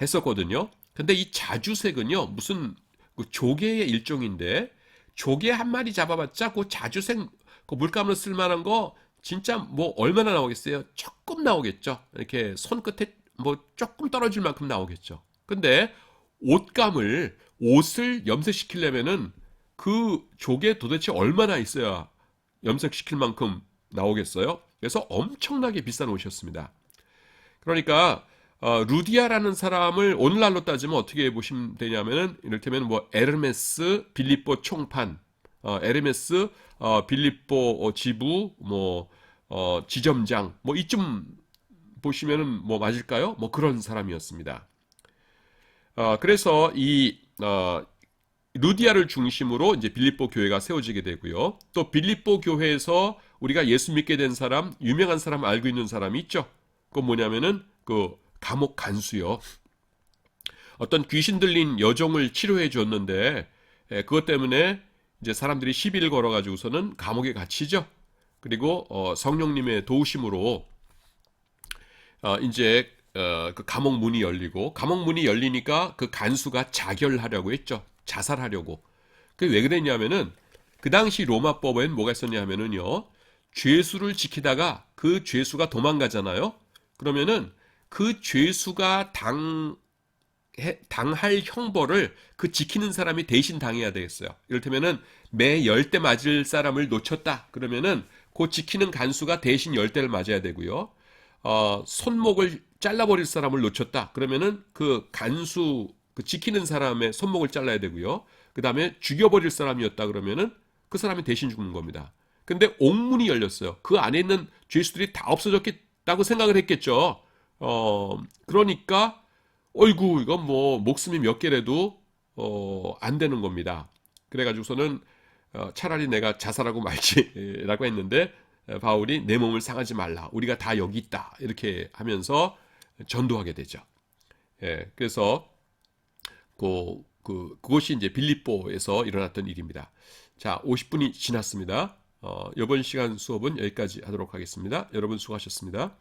했었거든요. 근데 이 자주색은요, 무슨 그 조개의 일종인데, 조개 한 마리 잡아봤자 그 자주색, 그 물감으로 쓸만한 거 진짜 뭐 얼마나 나오겠어요? 조금 나오겠죠. 이렇게 손끝에 뭐 조금 떨어질 만큼 나오겠죠. 근데 옷을 염색시키려면은 그 조개 도대체 얼마나 있어야 염색시킬 만큼 나오겠어요? 그래서 엄청나게 비싼 옷이었습니다. 그러니까 루디아라는 사람을 오늘날로 따지면 어떻게 보시면 되냐면은 이를테면 뭐 에르메스 빌립보 총판, 에르메스 빌립보 지부 뭐 지점장 뭐 이쯤 보시면은 뭐 맞을까요? 뭐 그런 사람이었습니다. 그래서 이 루디아를 중심으로 이제 빌립보 교회가 세워지게 되고요. 또 빌립보 교회에서 우리가 예수 믿게 된 사람, 유명한 사람 알고 있는 사람이 있죠. 그건 뭐냐면은 그 감옥 간수요. 어떤 귀신 들린 여종을 치료해 줬는데 그것 때문에 이제 사람들이 시비를 걸어가지고서는 감옥에 갇히죠. 그리고 성령님의 도우심으로 이제 그 감옥 문이 열리고 감옥 문이 열리니까 그 간수가 자결하려고 했죠. 자살하려고. 그게 왜 그랬냐면은 그 당시 로마법엔 뭐가 있었냐면은요. 죄수를 지키다가 그 죄수가 도망가잖아요. 그러면은 그 죄수가 당할 형벌을 그 지키는 사람이 대신 당해야 되겠어요. 이를테면은 매 10대 맞을 사람을 놓쳤다. 그러면은 그 지키는 간수가 대신 10대를 맞아야 되고요. 손목을 잘라버릴 사람을 놓쳤다. 그러면은 그 간수, 그 지키는 사람의 손목을 잘라야 되고요. 그 다음에 죽여버릴 사람이었다. 그러면은 그 사람이 대신 죽는 겁니다. 근데 옥문이 열렸어요. 그 안에 있는 죄수들이 다 없어졌겠다고 생각을 했겠죠. 그러니까 어이구, 이건 뭐 목숨이 몇 개라도 안 되는 겁니다. 그래가지고서는 차라리 내가 자살하고 말지라고 했는데 바울이 내 몸을 상하지 말라. 우리가 다 여기 있다. 이렇게 하면서 전도하게 되죠. 예, 그래서 그것이 이제 빌립보에서 일어났던 일입니다. 자, 50분이 지났습니다. 이번 시간 수업은 여기까지 하도록 하겠습니다. 여러분 수고하셨습니다.